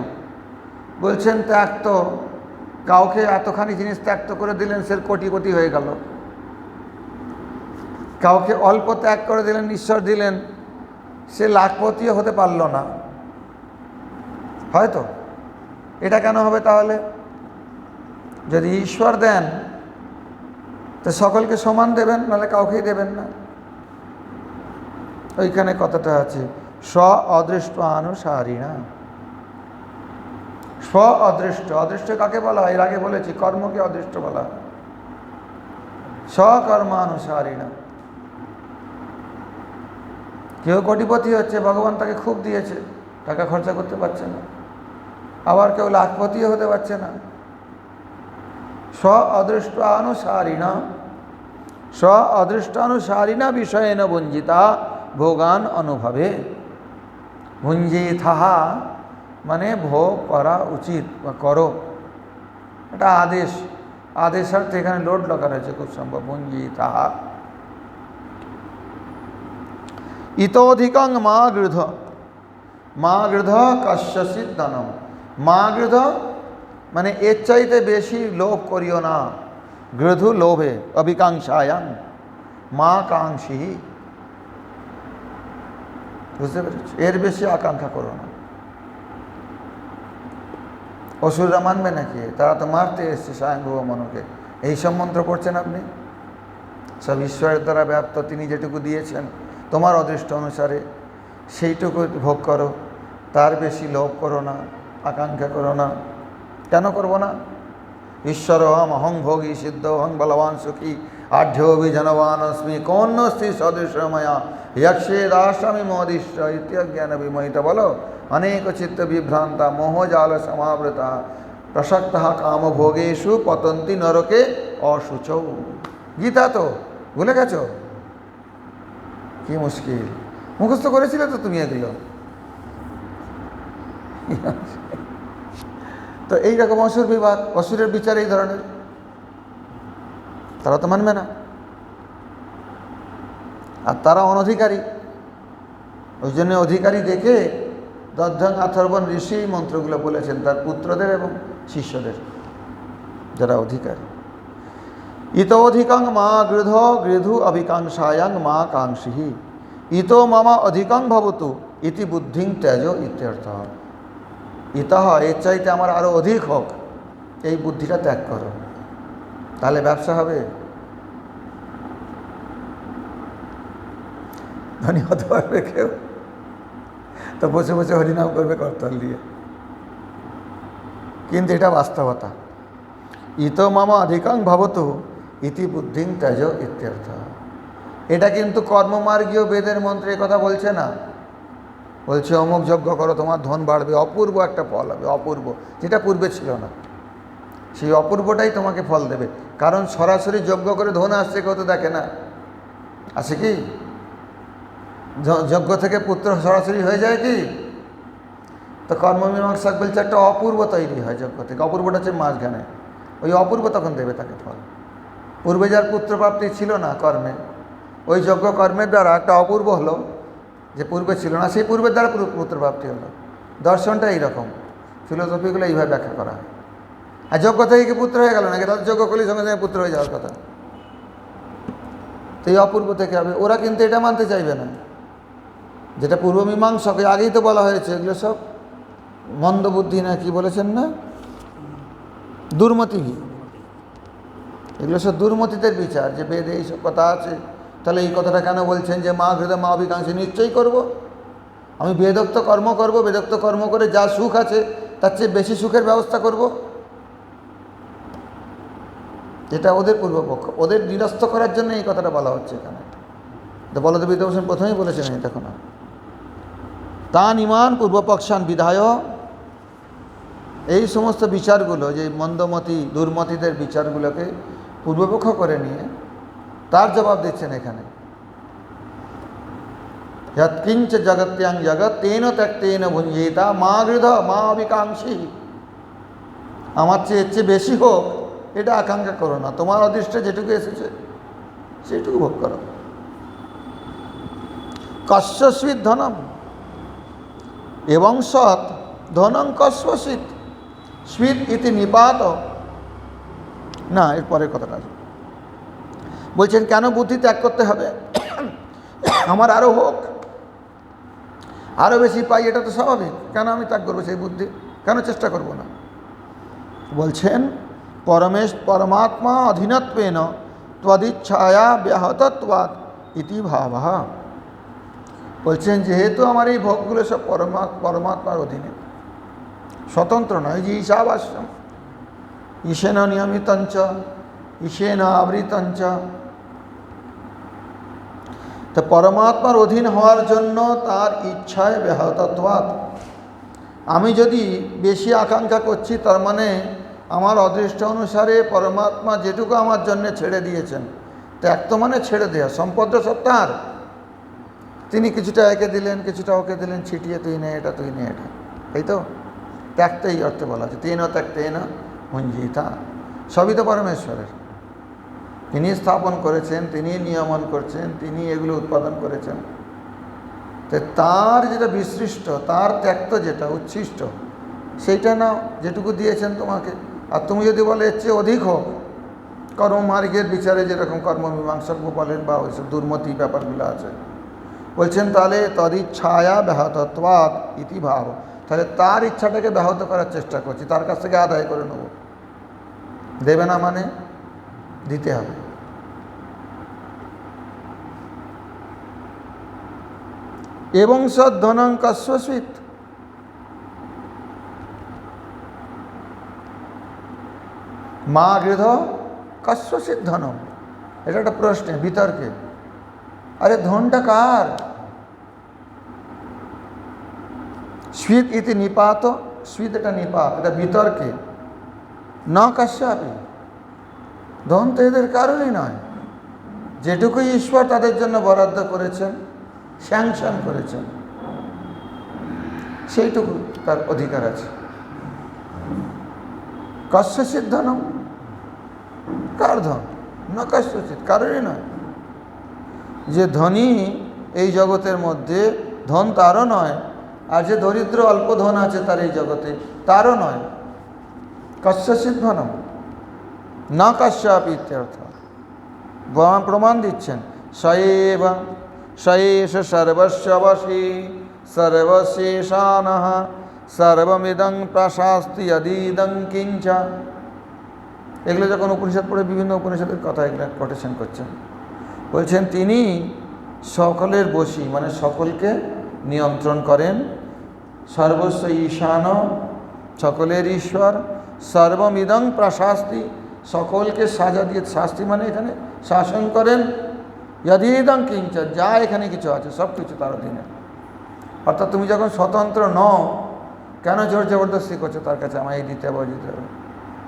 বলছেন ত্যাক্ত, কাউকে এতখানি জিনিস ত্যাক্ত করে দিলেন, সে কোটি কোটি হয়ে গেল। কাউকে অল্প ত্যাগ করে দিলেন, ঈশ্বর দিলেন, সে লাখপতিও হতে পারল না। হয়তো এটা কেন হবে তাহলে? যদি ঈশ্বর দেন তো সকলকে সমান দেবেন, নাহলে কাউকেই দেবেন না। ওইখানে কথাটা আছে, স্ব অদৃষ্ট অনুসারিণা। স্ব অদৃষ্ট, অদৃষ্ট কাকে বলা হয়? এর আগে বলেছি, কর্মকে অদৃষ্ট বলা হয়। স্বকর্মানুসারিণা। কেউ কোটিপতি হচ্ছে, ভগবান তাকে খুব দিয়েছে, টাকা খরচা করতে পারছে না। আবার কেউ লাখপতিও হতে পারছে না। স্ব অদৃষ্ট অনুসারিণা, স্ব অদৃষ্টানুসারিণা বিষয়েন ভুঞ্জিতা ভোগান অনুভবে। ভুঞ্জিতাহা মানে ভোগ করা উচিত বা করো, এটা আদেশ। আদেশার্থে এখানে লোড লাগানো হয়েছে, খুব সম্ভব। ভুঞ্জিতাহা ইতোধিকং মা গৃধ, মা গৃধ কশ্যচিৎ ধনম। মা গৃধ মানে এর চাইতে বেশি লোভ করিও না। গৃধু লোভে, অভিকাঙ্ক্ষায়াং মা কাঙ্ক্ষী। বুঝতে পেরেছি? এর বেশি আকাঙ্ক্ষা করো না। অসুররা মানবে নাকি? তারা তো মারতে এসছে স্বয়ংভুব মনুকে। এই সব মন্ত্র পড়ছেন আপনি? সব ঈশ্বরের দ্বারা ব্যাপ্ত, তিনি যেটুকু দিয়েছেন তোমার অদৃষ্ট অনুসারে সেইটুকু ভোগ করো, তার বেশি লোভ করো না, আকাঙ্ক্ষা করো না। কেন করবো না? ঈশ্বর অহং ভোগী সিদ্ধ অহং বলবান সুখী আঢ্যোভিজনবান অস্মি কন্যস্তি সদৃশময়া যক্ষে দাসামি মোদিষ্ট ইত্যজ্ঞান বিমোহিত। বলো, অনেক চিত্ত বিভ্রান্তা মোহজাল সমাবৃতা প্রসক্ত কামভোগেষু পতন্তি নরকে অশুচৌ। গীতা তো ভুলে গেছো? কি মুশকিল! মুখস্থ করেছিলে তো তুমি এগুলো। তো এইরকম অসুর বিবাদ, অসুরের বিচার এই ধরনের, তারা তো মানবে না। আর তারা অনধিকারী, ওই জন্য অধিকারী দেখে দধ্যং অথর্বণ ঋষি এই মন্ত্রগুলো বলেছেন তার পুত্রদের এবং শিষ্যদের, যারা অধিকারী। ইতো অধিকং মা গৃধ গৃধু অভিকাঙ্ক্ষায়াং মা কাঙ্ক্ষী ইতো মামা অধিকং ভবতু ইতি বুদ্ধিং ত্যাজ ইত্যর্থ। ইতঃ, এর চাইতে আমার আরও অধিক হোক, এই বুদ্ধিটা ত্যাগ করো, তাহলে ব্যবসা হবে। ধনী হতে পারবে কেউ? তো বসে বসে হরিনাম করবে করতাল দিয়ে। কিন্তু এটা বাস্তবতা। ইতো মামা অধিকং ভবতু ইতি বুদ্ধিং ত্যাজ ইত্যর্থ। এটা কিন্তু কর্মমার্গীয় বেদের মন্ত্রে কথা বলছে না। বলছে অমুক যজ্ঞ করো, তোমার ধন বাড়বে, অপূর্ব একটা ফল হবে, অপূর্ব, যেটা পূর্বে ছিল না। সেই অপূর্বটাই তোমাকে ফল দেবে। কারণ সরাসরি যজ্ঞ করে ধন আসছে কেউ তো দেখে না। আছে কি? যজ্ঞ থেকে পুত্র সরাসরি হয়ে যায় কি? তো কর্মমীমাংসক বলছে একটা অপূর্ব তৈরি হয় যজ্ঞ থেকে। অপূর্বটা হচ্ছে মাঝখানে, ওই অপূর্ব তখন দেবে তাকে ফল। পূর্বে যার পুত্রপ্রাপ্তি ছিল না কর্মে, ওই যজ্ঞ কর্মের দ্বারা একটা অপূর্ব হলো, যে পূর্বে ছিল না, সেই পূর্বের দ্বারা পুত্রপ্রাপ্তি হলো। দর্শনটা এইরকম, ফিলোসফিগুলো এইভাবে ব্যাখ্যা করা হয়। আর যজ্ঞ থেকে কি পুত্র হয়ে গেল নাকি? তাদের যজ্ঞ করলে সঙ্গে সঙ্গে পুত্র হয়ে যাওয়ার কথা। তো এই অপূর্ব থেকে হবে। ওরা কিন্তু এটা মানতে চাইবে না, যেটা পূর্ব মীমাংসক, আগেই তো বলা হয়েছে এগুলো সব মন্দবুদ্ধি, না কি বলেছেন না, দুর্মতি। এগুলো সব দুর্মতিদের বিচার, যে বেদে এইসব কথা আছে, তাহলে এই কথাটা কেন বলছেন যে মা হৃদয় মা অভিকাংশী? নিশ্চয়ই করব, আমি বেদোক্ত কর্ম করব, বেদোক্ত কর্ম করে যা সুখ আছে তার চেয়ে বেশি সুখের ব্যবস্থা করব। এটা ওদের পূর্বপক্ষ, ওদের নিরস্ত করার জন্য এই কথাটা বলা হচ্ছে এখানে। তো বলদ বিদ্যাভূষণ প্রথমেই বলেছেন এটা। কোনো তান ইমান পূর্বপক্ষান বিধায়, এই সমস্ত বিচারগুলো, যে মন্দমতি দুর্মতিদের বিচারগুলোকে পূর্বপক্ষ করে নিয়ে তার জবাব দিচ্ছেন এখানে। যৎকিঞ্চ জগত্যাং জগৎ তেন ত্যক্তেন ভুঞ্জিতা মা গৃধ মা অবিকাঙ্ক্ষী। আমার চেয়ে এর চেয়ে বেশি হোক এটা আকাঙ্ক্ষা করো না, তোমার অদৃষ্টে যেটুকু এসেছে সেটুকু ভোগ করো। কস্যস্বিৎ ধনম এবং সৎ ধনং কস্যস্বিৎ স্বিৎ ইতি নিপাত। না, এর পরের কথাটা বলছেন, কেন বুদ্ধি ত্যাগ করতে হবে? আমার আরও হোক, আরও বেশি পাই, এটা তো স্বাভাবিক। কেন আমি ত্যাগ করবো সেই বুদ্ধি? কেন চেষ্টা করব না? বলছেন, পরমাত্মা অধীনত্বেন ত্বদিচ্ছায়া ব্যাহতত্বাৎ ইতি ভাবঃ। বলছেন, যেহেতু আমার এই ভোগগুলো সব পরমাত্মার অধীনে, স্বতন্ত্র নয়, যে ঈশাবাস্যম ঈশেন নিয়মিতঞ্চ ঈশেন আবৃতঞ্চ। তো পরমাত্মার অধীন হওয়ার জন্য তার ইচ্ছায় ব্যাহতত্বাৎ, আমি যদি বেশি আকাঙ্ক্ষা করছি, তার মানে আমার অদৃষ্ট অনুসারে পরমাত্মা যেটুকু আমার জন্য ছেড়ে দিয়েছেন, ত্যাগ তো মানে ছেড়ে দেওয়া, সম্পদ সত্তার। তিনি কিছুটা একে দিলেন, কিছুটা ওকে দিলেন, ছিটিয়ে, তুই নে এটা, তুই নে এটা, এই তো ত্যাগ। তো এই অর্থে বলা আছে, তেন ত্যক্তেন ভুঞ্জিতা। সবই তো পরমেশ্বরের, তিনি স্থাপন করেছেন, তিনি নিয়মন করছেন, তিনি এগুলো উৎপাদন করেছেন। তো তার যেটা বিসৃষ্ট, তার ত্যক্ত যেটা উচ্ছিষ্ট, সেইটা নাও, যেটুকু দিয়েছেন তোমাকে। আর তুমি যদি বলে এর চেয়ে অধিক হোক, কর্মমার্গের বিচারে যেরকম কর্মমীমাংসক বলেন বা ওইসব দুর্মতি ব্যাপারগুলো আছে, বলছেন তাহলে তদিচ্ছায়া ব্যাহতত্বাৎ ইতি ভাব। তাহলে তার ইচ্ছাটাকে ব্যাহত করার চেষ্টা করছি, তার কাছ থেকে আদায় করে নেব। দেবে না মানে দিতে হবে। এবং সদ্ধনং কস্যস্বিৎ, মা গৃধ কস্যস্বিৎ ধনম। এটা একটা প্রশ্ন, বিতর্কে। আরে ধনটা কার? স্বিৎ ইতি নিপাত, স্বিৎ এটা নিপাত, এটা বিতর্কে। ন কাশ্যপি, ধন তো এদের কারণই নয়। যেটুকুই ঈশ্বর তাদের জন্য বরাদ্দ করেছেন, স্যাংশন করেছেন, সেইটুকু তার অধিকার আছে। কস্যচিৎ ধনম, কার ধন? না কস্যচিৎ, কারণই নয়। যে ধনী এই জগতের মধ্যে, ধন তারও নয়। আর যে দরিদ্র অল্প ধন আছে তার এই জগতে, তারও নয়। কস্যচিৎ ধনম না কাশ্যপি ইত্যর্থ। প্রমাণ দিচ্ছেন, সয়েব সয়েষ সর্বস্য বশী সর্বশেষানঃ সর্বমিদং প্রশাস্তি যদিদং কিঞ্চ। এগুলো যখন উপনিষদ পড়ে, বিভিন্ন উপনিষদের কথা এগুলো কোটেশন করছেন। বলছেন তিনি সকলের বশী, মানে সকলকে নিয়ন্ত্রণ করেন। সর্বস্ব ঈশান, সকলের ঈশ্বর। সর্বমিদং প্রশাস্তি, সকলকে সাজা দিয়ে, শাস্তি মানে এখানে শাসন করেন। যদিদং কিঞ্চ, যা এখানে কিছু আছে সব কিছু তার অধীনে। অর্থাৎ তুমি যখন স্বতন্ত্র নও, কেন জোর জবরদস্তি করছো তার কাছে, আমায় এই দিতে হবে, দিতে হবে?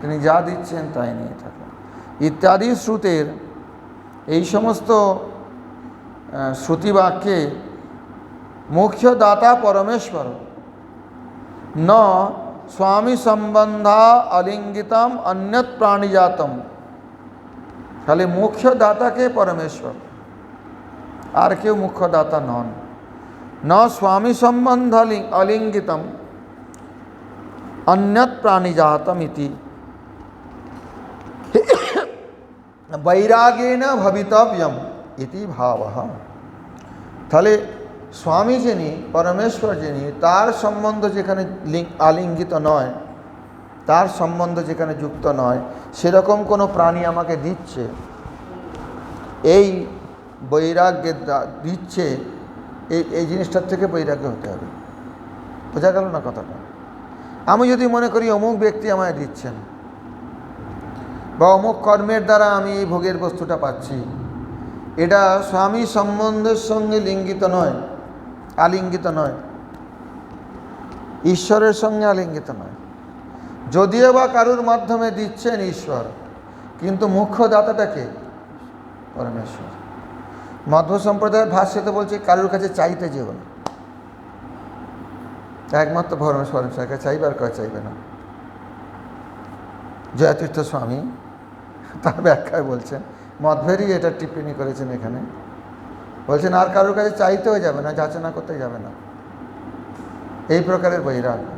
তিনি যা দিচ্ছেন তাই নিয়ে থাকেন। ইত্যাদি শ্রুতের এই সমস্ত শ্রুতিবাক্যে মুখ্য দাতা পরমেশ্বর, ন স্বামী সম্বন্ধা অলিঙ্গিতম অন্যত প্রাণীজাতম। তাহলে মুখ্য দাতাকে পরমেশ্বর, আর কেউ মুখ্যদাতা নন। ন স্বামী সম্বন্ধ অলিঙ্গিতম অন্যত প্রাণিজাতম ইতি বৈরাগেন ভবিতব্যম ইতি ভাবঃ। তাহলে স্বামী যিনি, পরমেশ্বর যিনি, তার সম্বন্ধ যেখানে আলিঙ্গিত নয়, তার সম্বন্ধ যেখানে যুক্ত নয়, সেরকম কোনো প্রাণী আমাকে দিচ্ছে, এই বৈরাগ্যে দিচ্ছে, এই জিনিসটার থেকে বৈরাগ্য হতে হবে। বোঝা গেল না কথাটা? আমি যদি মনে করি অমুক ব্যক্তি আমায় দিচ্ছেন, বা অমুক কর্মের দ্বারা আমি এই ভোগের বস্তুটা পাচ্ছি, এটা স্বামী সম্বন্ধের সঙ্গে লিঙ্গিত নয়, আলিঙ্গিত নয়, ঈশ্বরের সঙ্গে আলিঙ্গিত নয়। যদিও বা কারুর মাধ্যমে দিচ্ছেন ঈশ্বর, কিন্তু মুখ্য দাতাটাকে পরমেশ্বর। মধ্ব সম্প্রদায়ের ভাষ্যতে বলছে কারুর কাছে চাইতে যেও না, একমাত্র পরমেশ্বরের কাছে চাইবে, আর কেউ চাইবে না। জয়তীর্থ স্বামী তার ব্যাখ্যায় বলছেন, মধ্বেরই এটা টিপ্পণী করেছেন এখানে, বলছেন আর কারোর কাছে চাইতেও যাবে না, যাচনা করতে যাবে না। এই প্রকারের বৈরাগ্য।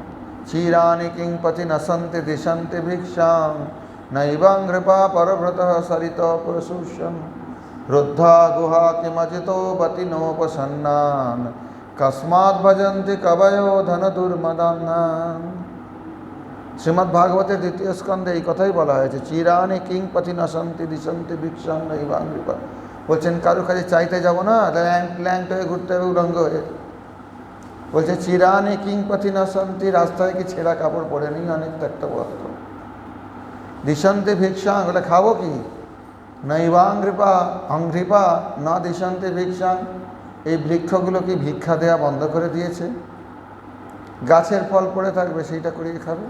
চিরানি কিংপতি নসন্তে দিশন্তে ভিক্ষাং নৈবাং কৃপা পরব্রত সরিত প্রসূষ্যম রুদ্ধা গুহা কিমজিতো বতিনোপসন্নান কস্মাৎ ভজন্তি কবয়ো ধন দুর্মদান্নান। শ্রীমদ্ ভাগবতের দ্বিতীয় স্কন্ধে এই কথাই বলা হয়েছে, চিরানি কিংপতি নসন্তি দিশন্তি ভিক্ষাং নৈবাং কৃপা। বলছেন কারোর কাছে চাইতে যাব না, ল্যাংট হয়ে ঘুরতে হবে উলঙ্গ হয়ে। বলছে চিরানি কিংপতি নসন্তি, রাস্তায় কি ছেঁড়া কাপড় পরে নেই, অনেক ত্যক্ত বস্ত্র। দিশন্তি ভিক্ষাং, বলে খাবো কি? নৈবাঙ্ঘৃপা অঙ্ঘ্রিপা না দিশন্তি ভিক্ষাং, এই বৃক্ষগুলো কি ভিক্ষা দেয়া বন্ধ করে দিয়েছে? গাছের ফল পড়ে থাকবে, সেইটা করিয়ে খাবে।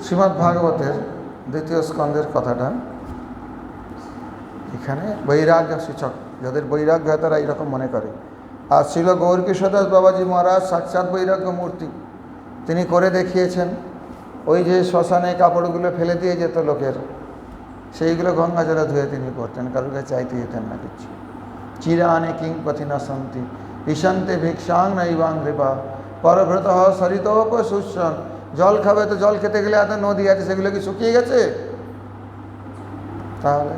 শ্রীমদ্ ভাগবতের দ্বিতীয় স্কন্ধের কথাটা এখানে বৈরাগ্য সূচক। যাদের বৈরাগ্য হয় তারা এইরকম মনে করে। আর ছিল গৌরকিশোরদাস বাবাজি মহারাজ সাক্ষাৎ বৈরাগ্য মূর্তি, তিনি করে দেখিয়েছেন। ওই যে শ্মশানে কাপড়গুলো ফেলে দিয়ে যেত লোকের, সেইগুলো গঙ্গা জলে ধুয়ে তিনি করতেন, কারোর কাছে চাইতে যেতেন না কিছু। চিরানি কিংপতি না সন্তি ঈশান্তে ভিক্ষাং নৈবাং কৃপা পরভ্রত সরিতোপসুষ্যন। জল খাবে তো জল খেতে গেলে এত নদী আছে, সেগুলো কি শুকিয়ে গেছে? তাহলে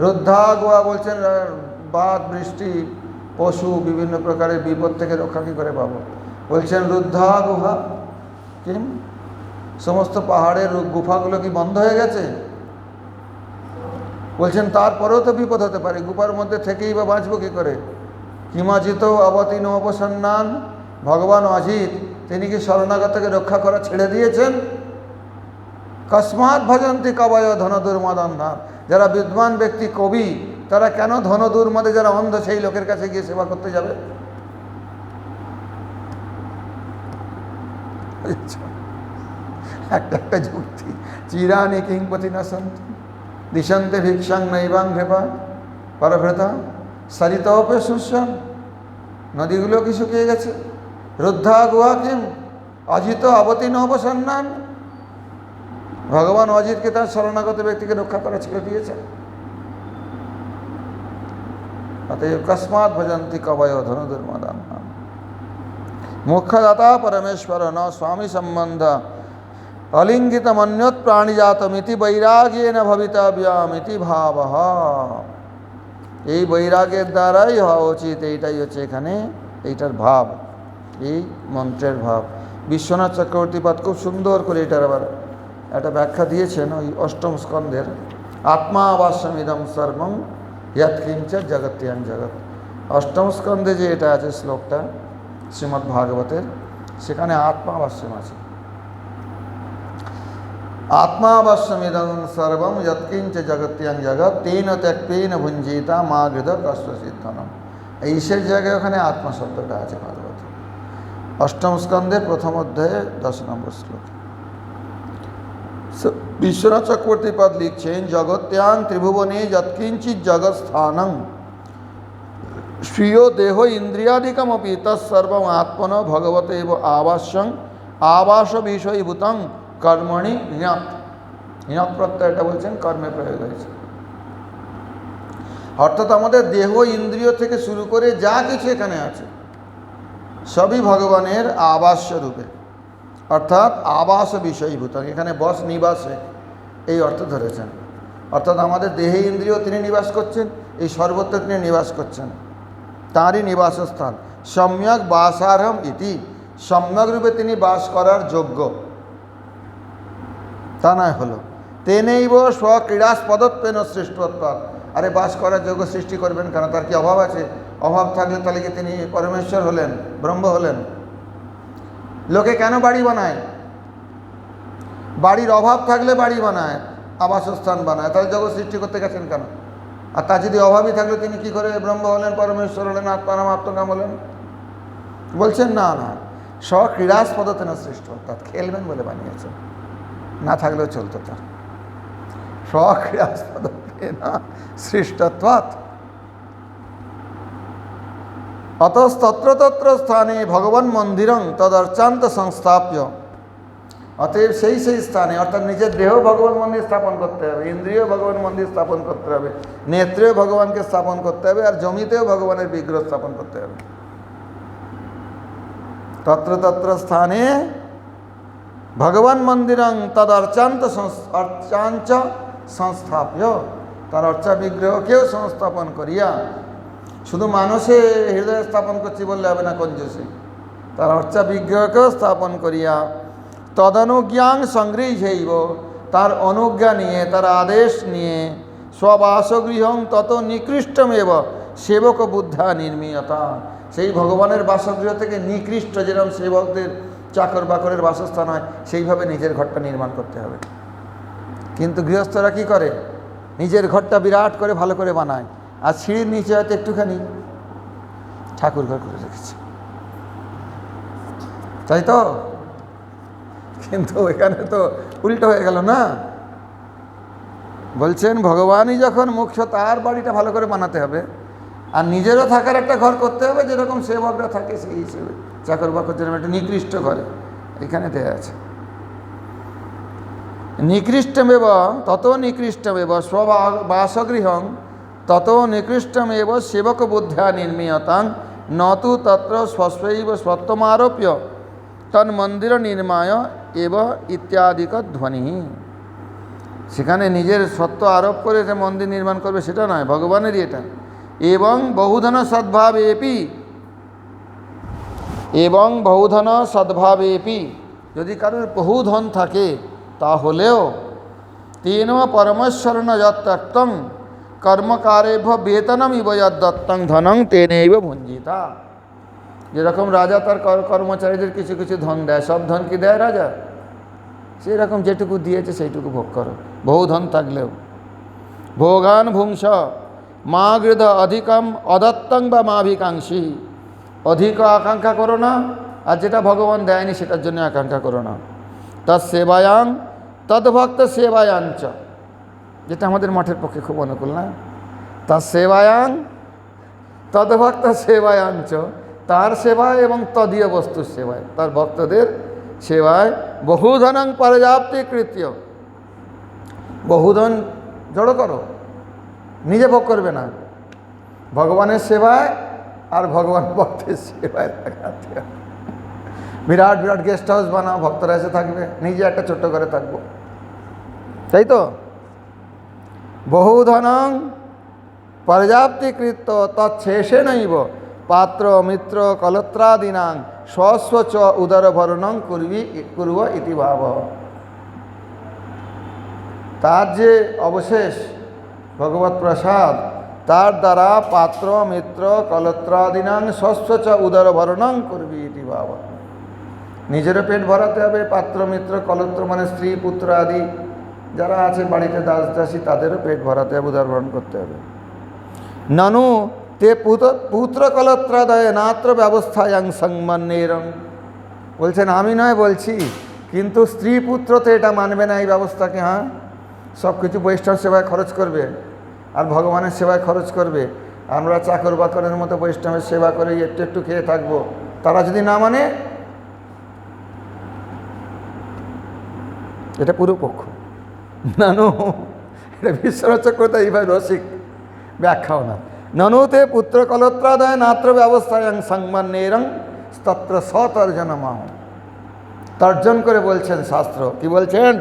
রুদ্ধা গোয়া, বলছেন বাদ বৃষ্টি পশু বিভিন্ন প্রকারের বিপদ থেকে রক্ষা কী করে পাবো? বলছেন রুদ্ধা গুহা কিম, সমস্ত পাহাড়ের গুফাগুলো কি বন্ধ হয়ে গেছে? বলছেন তারপরেও তো বিপদ হতে পারে, গুফার মধ্যে থেকেই বা বাঁচবো কী করে? কিমাজিত অবতীর্ণ অবসন্নান, ভগবান অজিত তিনি কি শরণাগতকে রক্ষা করা ছেড়ে দিয়েছেন? কস্মাৎ ভজন্তি কবয় ধনদুর্মদন্না, যারা বিদ্বান ব্যক্তি কবি তারা কেন ধনদুর্মদে যারা অন্ধ সেই লোকের কাছে গিয়ে সেবা করতে যাবে? একটা যুক্তি। চিরানি কিংপতি না সন্তি দিশন্তে ভিক্ষাং নৈবাং কৃপা পরভ্রতা সরিতোপসুষ্যন, নদীগুলো কি শুকিয়ে গেছে? রুদ্ধা গুহা কিম অজিত অবতীর্ণ অবসন্নান, ভগবান অজিতকে তার শরণাগত ব্যক্তিকে রক্ষা করা ছেড়ে দিয়েছেন। অতএব কস্মাৎ ভজন্তি কবয় ধনুর্মদান। মুখ্যদাতা পরমেশ্বর ন স্বামী সম্বন্ধ অলিঙ্গিতমন্যত প্রাণিজাতমিতি বৈরাগ্যেন ভবিতব্যমিতি ভাবঃ। এই বৈরাগ্যের দ্বারাই হওয়া উচিত, এইটাই হচ্ছে এখানে এইটার ভাব, এই মন্ত্রের ভাব। বিশ্বনাথ চক্রবর্তীপাদ খুব সুন্দর করে এটার আবার একটা ব্যাখ্যা দিয়েছেন ওই অষ্টম স্কন্ধের। আত্মাবাস্যমিদম সর্বং যৎকিঞ্চ জগত্যাং জগৎ, অষ্টম স্কন্ধে যে এটা আছে শ্লোকটা শ্রীমদ্ ভাগবতের, সেখানে আত্মাবাস্যম আছে। আত্মাবাস্যমিদং সর্বম যৎকিঞ্চ জগত্যাং জগৎ তেন ত্যক্তেন ভুঞ্জিতা মা গৃধ কষ্ট সিদ্ধনম। এইসের জায়গায় ওখানে আত্মা শব্দটা আছে ভাগবত অষ্টম স্কন্ধের প্রথম অধ্যায়ে 10 নম্বর শ্লোক। বিশ্বনাথ চক্রবর্তীপাদ লিখছেন, জগত্যাং ত্রিভুবনে যৎকিঞ্চিৎ জগৎস্থানং স্বীয় দেহ ইন্দ্রিয়াদিকমপি তৎসর্বম আত্মন ভগবতে এব আবাস্যং আবাস বিষয়ীভূতং কর্মণি ঞাত। ঞাত প্রত্যয়টা বলছেন কর্মে প্রয়োগ হয়েছে। অর্থাৎ আমাদের দেহ ইন্দ্রিয় থেকে শুরু করে যা কিছু এখানে আছে সবই ভগবানের আবাস রূপে, অর্থাৎ আবাস বিষয়ীভূত। এখানে বস নিবাসে এই অর্থ ধরেছেন, অর্থাৎ আমাদের দেহে ইন্দ্রিয় তিনি নিবাস করছেন, এই সর্বত্র তিনি নিবাস করছেন, তাঁরই নিবাসস্থান। সম্যক বাসারহম ইতি, সম্যক রূপে তিনি বাস করার যোগ্য, তা নয় হলো তেনৈব স্বক্রীড়াস্পদত্বেন সৃষ্টত্বাৎ। আরে বাস করার যোগ্য সৃষ্টি করবেন কেন? তার কি অভাব আছে? অভাব থাকলে তাহলে কি তিনি পরমেশ্বর হলেন, ব্রহ্ম হলেন? লোকে কেন বাড়ি বানায়? বাড়ির অভাব থাকলে বাড়ি বানায়, আবাসস্থান বানায়, তাহলে জগৎ সৃষ্টি করতে গেছেন কেন? আর তার যদি অভাবই থাকলে তিনি কি করে ব্রহ্ম হলেন, পরমেশ্বর হলেন, আত্মারাম আত্মকাম হলেন? বলছেন না না, স্বক্রীড়াস্পদতেন সৃষ্ট, অর্থাৎ খেলবেন বলে বানিয়েছেন, না থাকলেও চলতো তার। স্বক্রীড়াস্পদতেন সৃষ্টত্বাৎ অতস্তত্র তত্র স্থানে ভগবান মন্দিরং তদর্চান্ত সংস্থাপ্য। অতএব সেই স্থানে, অর্থাৎ নিজের দেহ ভগবান মন্দির স্থাপন করতে হবে, ইন্দ্রিয় ভগবান মন্দির স্থাপন করতে হবে, নেত্রেও ভগবানকে স্থাপন করতে হবে, আর জমিতেও ভগবানের বিগ্রহ স্থাপন করতে হবে। তত্র তত্র স্থানে ভগবান মন্দিরং তদর্চান্ত অর্চাঞ্চ সংস্থাপ্য, তার অর্চা বিগ্রহকেও সংস্থাপন করিয়া, শুধু মানুষে হৃদয়ে স্থাপন করছি বললে হবে না, কঞ্জুসে, তার অর্চা বিগ্রহকেও স্থাপন করিয়া তদনুজ্ঞাং সংগৃহীব, তার অনুজ্ঞা নিয়ে, তার আদেশ নিয়ে, স্ববাসগৃহং তত নিকৃষ্টমেব সেবক বুদ্ধা নির্মীয়তা, সেই ভগবানের বাসগৃহ থেকে নিকৃষ্ট, যেরকম সেবকদের চাকর বাকরের বাসস্থান হয়, সেইভাবে নিজের ঘরটা নির্মাণ করতে হবে। কিন্তু গৃহস্থরা কি করে? নিজের ঘরটা বিরাট করে ভালো করে বানায়, আর সিঁড়ির নিচে হয়তো একটুখানি ঠাকুর ঘর করে রেখেছে, তাই তো? কিন্তু এখানে তো উল্টো হয়ে গেল না। বলছেন ভগবানই যখন মুখ্য, তার বাড়িটা ভালো করে বানাতে হবে, আর নিজেরও থাকার একটা ঘর করতে হবে, যেরকম সেবকরা থাকে সেই হিসেবে চাকর বাকর যেরকম একটা নিকৃষ্ট ঘরে এখানে দেয়া আছে। নিকৃষ্টমেব তত নিকৃষ্টমেব স্ববাসগৃহং তত নিকৃষ্টমেব সেবক বুদ্ধা নির্মীয়তাং নতু তত্র স্বস্বৈব সত্যমারোপ্য তন্মন্দির নির্মায় এব ইত্যাদিক ধ্বনি। সেখানে নিজের সত্য আরোপ করে যে মন্দির নির্মাণ করবে সেটা নয়, ভগবানেরই এটা। এবং বহুধন সদ্ভাবেপি, এবং বহুধন সদ্ভাবেপি, যদি কারোর বহুধন থাকে তাহলেও তেন পরমেশ্বরেণ যত্ত্যক্তং কর্মকারেভ বেতনম ইব যদ্দত্তং ধনং তেনৈব ভুঞ্জিতা। যেরকম রাজা তার কর্মচারীদের কিছু কিছু ধন দেয়, সব ধন কি দেয় রাজা? সেই রকম যেটুকু দিয়েছে সেইটুকু ভোগ করো, বহু ধন থাকলেও। ভোগান ভুংস মা গৃধ অধিকম অদত্তং বা মাভিকাঙ্ক্ষী, অধিক আকাঙ্ক্ষা করো না, আর যেটা ভগবান দেয়নি সেটার জন্য আকাঙ্ক্ষা করো না। তৎ সেবায়াং তদ্ভক্ত সেবায়াঞ্চ, যেটা আমাদের মঠের পক্ষে খুব অনুকূল না? তৎ সেবায়াং তদ্ভক্ত সেবায়াঞ্চ, তার সেবায় এবং তদীয় বস্তুর সেবায়, তার ভক্তদের সেবায় বহুধনং পর্যাপ্তি কৃত্য, বহুধন জড়ো করো, নিজে ভোগ করবে না, ভগবানের সেবায় আর ভগবান ভক্তের সেবায় লাগাতে হবে। বিরাট বিরাট গেস্ট হাউস বানাও, ভক্তরা এসে থাকবে, নিজে একটা ছোট্ট করে থাকবো, তাই তো? বহুধনং পর্যাপ্তিকৃত তৎশেষে নৈব পাত্র মিত্র কলত্রাদিনাং স্বস্ব চ উদরভরণং কুর্ব ইতি ভাব। তার যে অবশেষ ভগবৎ প্রসাদ, তার দ্বারা পাত্র মিত্র কলত্রাদিনাং স্বস্ব চ উদরভরণং কুর্বি ইতি ভাব। নিজেরও পেট ভরাতে হবে, পাত্র মিত্র কলত্র মানে স্ত্রী পুত্র আদি যারা আছে বাড়িতে, দাস দাসী, তাদেরও পেট ভরাতে হবে, উদরভরণ করতে হবে। ননু তে পুত্র কলত্রাদয় নাত্র ব্যবস্থায়াং সংমন্নেরং, বলছেন আমি নয় বলছি, কিন্তু স্ত্রী পুত্র তো এটা মানবে না এই ব্যবস্থাকে। হ্যাঁ, সব কিছু বৈষ্ণব সেবায় খরচ করবে আর ভগবানের সেবায় খরচ করবে, আমরা চাকর বাকরের মতো বৈষ্ণবের সেবা করে একটু একটু খেয়ে থাকবো, তারা যদি না মানে, এটা পুরো পক্ষ। নানু, এটা বিশ্বনাথ চক্রবর্তী এইভাবে রসিক, ব্যাখ্যাও না। ননুতে পুত্র কলত্রাদয় নাত্র ব্যবস্থায়ং সংমান্যেরং তত্র সতর্জনমাহ। তর্জন করে বলছেন শাস্ত্র, কি বলছেন?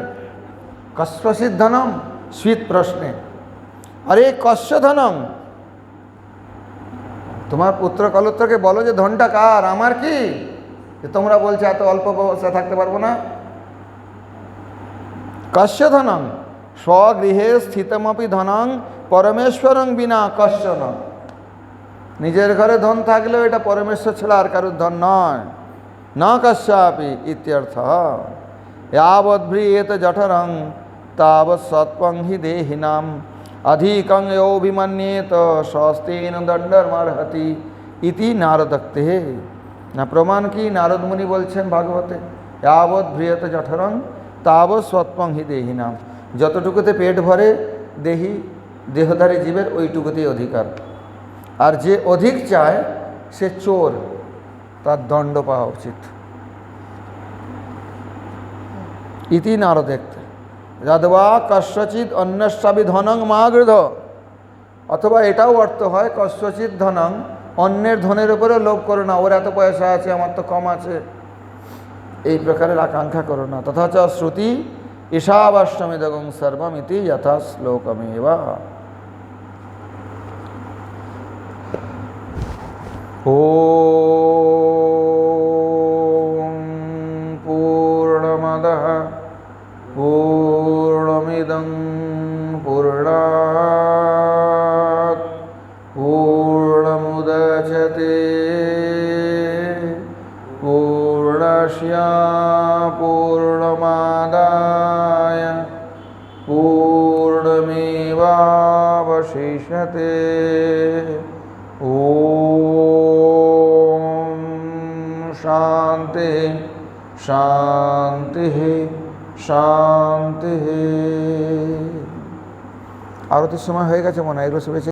কস্যচিৎ ধনম স্বিত প্রশ্নে, আরে কস্য ধনম, তোমার পুত্র কলত্রকে বলো যে ধনটা কার, আমার কি, যে তোমরা বলছো এত অল্প ব্যবস্থা থাকতে পারবো না। কস্য ধনম স্বগৃহে স্থিতমপি ধনং পরমেশ্বরং বিনা কশ্যন। নিজের ঘরে ধন থাকলেও এটা পরমেশ্বর ছাড়া আর কারুর ধন নয়। না কস্যাপি ইত্যর্থ। यावद्भ्रियेत जठरं तावत् सत्वं हि देहिनां अधिकं योऽभिमन्येत स्वस्तेन दण्डमर्हति इति नारदक्ते। না প্রমাণ কি? নারদ মুনি বলছেন ভাগবতে, यावद् भ्रियेत जठरं तावत् सत्वं हि देहिनां। যতটুকুতে পেট ভরে দেহি দেহধারী জীবের ওইটুকুতেই অধিকার। আর যে অধিক চায় সে চোর, তার দণ্ড পাওয়া উচিত। ইতি নারদেক্তে যদ্বা কস্যচিৎ অন্যস্যাপি ধনং মা গৃধ। অথবা এটাও অর্থ হয় কস্যচিৎ ধনং, অন্যের ধনের উপরে লোভ করো না, ওর এত পয়সা আছে আমার তো কম আছে, এই প্রকারের আকাঙ্ক্ষা করো না। তথা চ শ্রুতি ঈশাবাস্যমিদগং সর্বমিতি যথা শ্লোকমেবা। ওম পূর্ণমদঃ পূর্ণমিদং পূর্ণাৎ পূর্ণমুদচ্যতে পূর্ণস্য পূর্ণমাদায় পূর্ণমেবাবশিষ্যতে। ওম শান্তি শান্তি শান্তি। আরতির সময় হয়ে গেছে মনে হয়, এগুলো সবাই